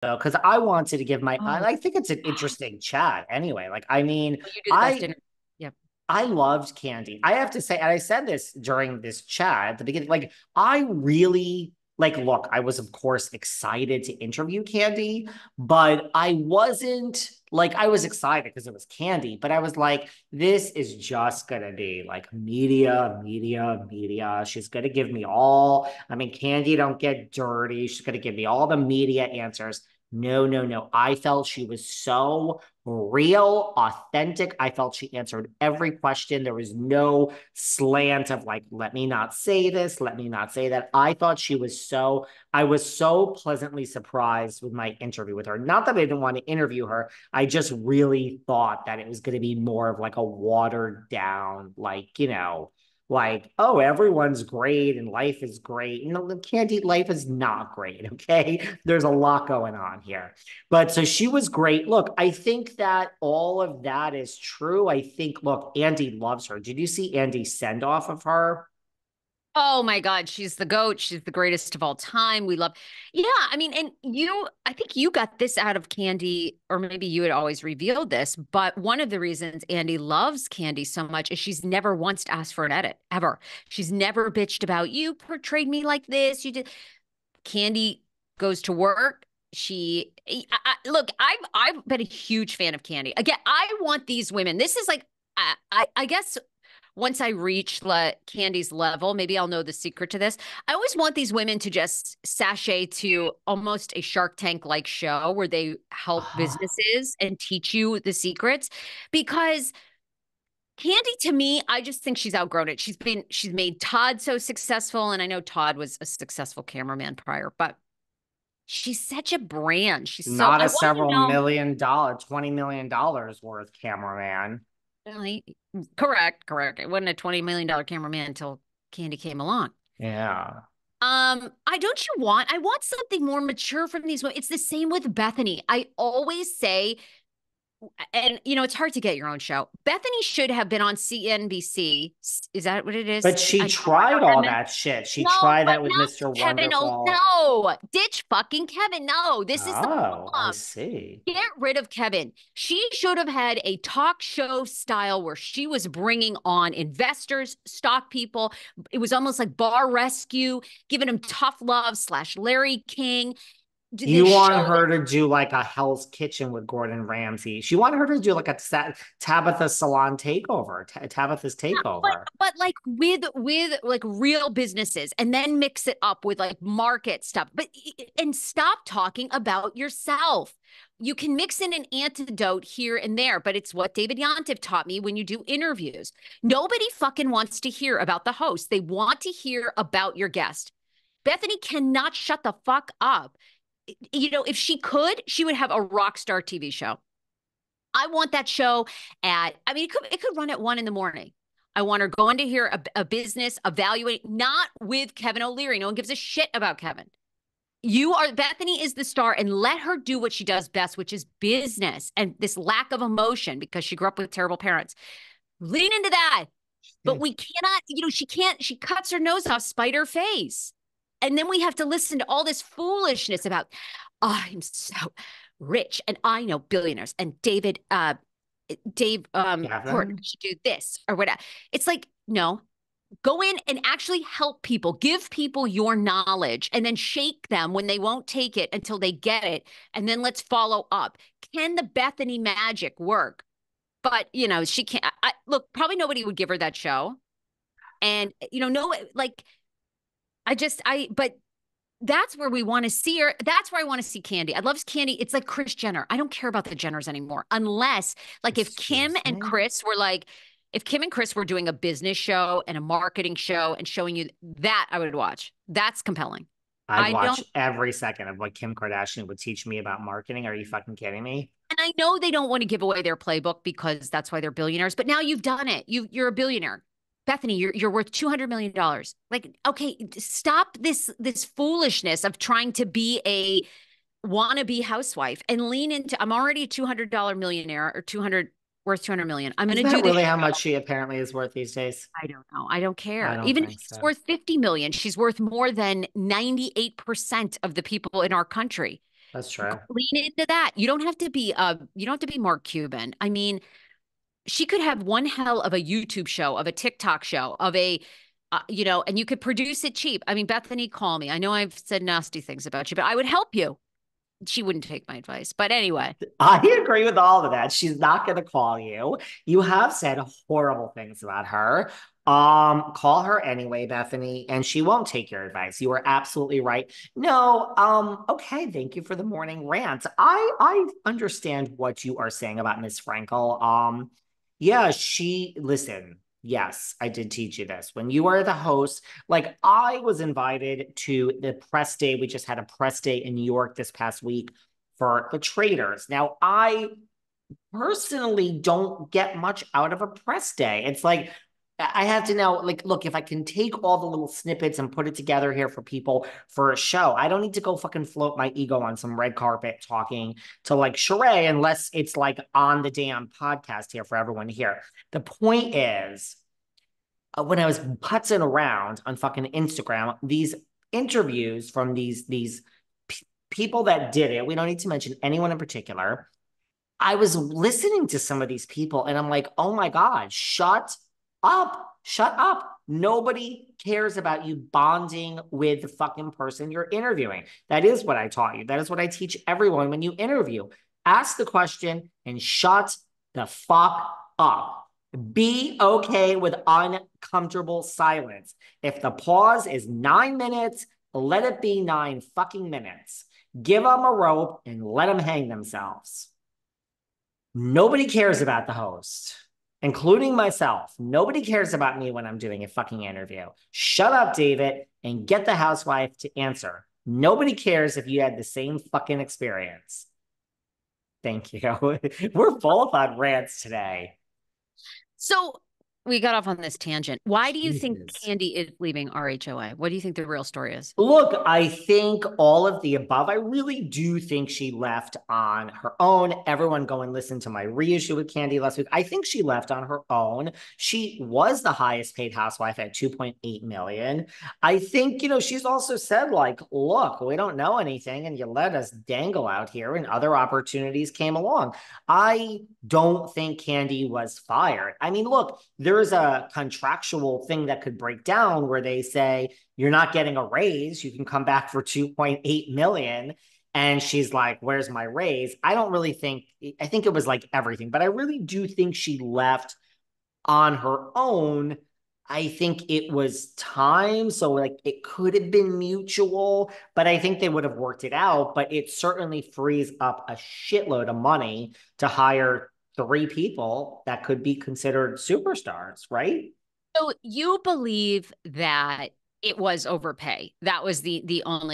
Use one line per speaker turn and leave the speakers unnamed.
because I wanted to give my,
Oh,
I think it's an interesting chat anyway. Like, I mean,
you do the best
I
dinner. Yep.
I loved Candy. I have to say, and I said this during this chat at the beginning, like I really like look, I was of course excited to interview Candy, but I wasn't like I was excited because it was Candy, but I was like, this is just gonna be like media, media, media. She's gonna give me all, I mean, Candy don't get dirty. She's gonna give me all the media answers. No, no, no. I felt she was so real, authentic. I felt she answered every question. There was no slant of like, let me not say this, let me not say that. I thought she was so, I was so pleasantly surprised with my interview with her. Not that I didn't want to interview her. I just really thought that it was going to be more of like a watered down, like, like, oh, everyone's great and life is great. No, Candy, life is not great. Okay. There's a lot going on here. But so she was great. Look, I think that all of that is true. I think, look, Andy loves her. Did you see Andy's send off of her?
Oh my God, she's the GOAT. She's the greatest of all time. We love, yeah. I mean, and I think you got this out of Candy, or maybe you had always revealed this, but one of the reasons Andy loves Candy so much is she's never once asked for an edit, ever. She's never bitched about you portrayed me like this. You did. Candy goes to work. Look, I've been a huge fan of Candy. Again, I want these women. This is like, I guess once I reach Candy's level, maybe I'll know the secret to this. I always want these women to just sashay to almost a Shark Tank like show where they help businesses and teach you the secrets because Candy to me, I just think she's outgrown it. She's made Todd so successful and I know Todd was a successful cameraman prior, but she's such a brand. She's so
Not
I
a
want to
several
know.
$1 million, $20 million worth cameraman.
Really, correct, correct. It wasn't a $20 million cameraman until Candy came along.
Yeah.
I don't you want? I want something more mature from these women. It's the same with Bethenny. I always say, and it's hard to get your own show. Bethenny should have been on CNBC. Is that what it is?
But she
I
tried
know.
all that shit. She
No,
tried
but
that with
not
Mr.
Kevin. Oh
Wonderful.
no, ditch fucking Kevin. No, this is the
Oh, I
problem.
see.
Get rid of Kevin. She should have had a talk show style where she was bringing on investors, stock people. It was almost like Bar Rescue, giving them tough love slash Larry King. The
You
show,
want her to do like a Hell's Kitchen with Gordon Ramsay. She wanted her to do like a Tabitha Salon takeover, Tabitha's
but
takeover.
like with like real businesses, and then mix it up with like market stuff. But and stop talking about yourself. You can mix in an antidote here and there, but it's what David Yontef taught me when you do interviews. Nobody fucking wants to hear about the host. They want to hear about your guest. Bethenny cannot shut the fuck up. If she could, she would have a rock star TV show. I want that show I mean, it could run at 1 in the morning. I want her going to hear a business evaluate, not with Kevin O'Leary. No one gives a shit about Kevin. Bethany is the star, and let her do what she does best, which is business and this lack of emotion because she grew up with terrible parents. Lean into that. But we cannot, she cuts her nose off, spite her face. And then we have to listen to all this foolishness about, oh, I'm so rich and I know billionaires and Dave Portnoy
Kevin?
should do this or whatever. It's like, no, go in and actually help people, give people your knowledge, and then shake them when they won't take it until they get it. And then let's follow up. Can the Bethany magic work? But she can't. Look, probably nobody would give her that show. And no, like but that's where we want to see her. That's where I want to see Candy. I love Candy. It's like Kris Jenner. I don't care about the Jenners anymore, unless like
Excuse me?
If Kim and Chris were doing a business show and a marketing show and showing you that, I would watch. That's compelling.
I'd
I don't,
watch every second of what Kim Kardashian would teach me about marketing. Are you fucking kidding me?
and I know they don't want to give away their playbook because that's why they're billionaires. But now you've done it. You're a billionaire. Bethenny, you're worth $200 million. Like, okay, stop this foolishness of trying to be a wannabe housewife and lean into. I'm already a $200 millionaire or 200 worth 200 million. I'm going
Is
to do
that
this
really how
show.
much she apparently is worth these days?
I don't know. I don't
I
care.
don't
Even if
think
she's
so.
worth 50 million, she's worth more than 98% of the people in our country.
That's true.
Lean into that. You don't have to be Mark Cuban. I mean, she could have one hell of a YouTube show, of a TikTok show, of a and you could produce it cheap. I mean, Bethany, call me. I know I've said nasty things about you, but I would help you. She wouldn't take my advice. But anyway,
I agree with all of that. She's not going to call you. You have said horrible things about her. Call her anyway, Bethany, and she won't take your advice. You are absolutely right. No, okay, thank you for the morning rant. I understand what you are saying about Miss Frankel. Yeah, listen, yes, I did teach you this. When you are the host, like I was invited to the press day. We just had a press day in New York this past week for the traders. Now, I personally don't get much out of a press day. It's like I have to now, like, look, if I can take all the little snippets and put it together here for people for a show, I don't need to go fucking float my ego on some red carpet talking to like Sheree unless it's like on the damn podcast here for everyone here. The point is, when I was putzing around on fucking Instagram, these interviews from these people that did it, we don't need to mention anyone in particular. I was listening to some of these people and I'm like, oh my God, shut up. Shut up. Nobody cares about you bonding with the fucking person you're interviewing. That is what I taught you. That is what I teach everyone when you interview. Ask the question and shut the fuck up. Be okay with uncomfortable silence. If the pause is 9 minutes, let it be 9 fucking minutes. Give them a rope and let them hang themselves. Nobody cares about the host, including myself. Nobody cares about me when I'm doing a fucking interview. Shut up, David, and get the housewife to answer. Nobody cares if you had the same fucking experience. Thank you. We're both on rants today.
so we got off on this tangent. Why do you think
Jesus.
Candy is leaving RHOA? What do you think the real story is?
Look, I think all of the above. I really do think she left on her own. Everyone go and listen to my reissue with Candy last week. I think she left on her own. She was the highest paid housewife at 2.8 million. I think, she's also said like, look, we don't know anything and you let us dangle out here and other opportunities came along. I don't think Candy was fired. I mean, look, there's a contractual thing that could break down where they say, you're not getting a raise. You can come back for 2.8 million. And she's like, where's my raise? I think it was like everything, but I really do think she left on her own. I think it was time. So like it could have been mutual, but I think they would have worked it out. But it certainly frees up a shitload of money to hire three people that could be considered superstars, right?
So you believe that it was overpay. That was the only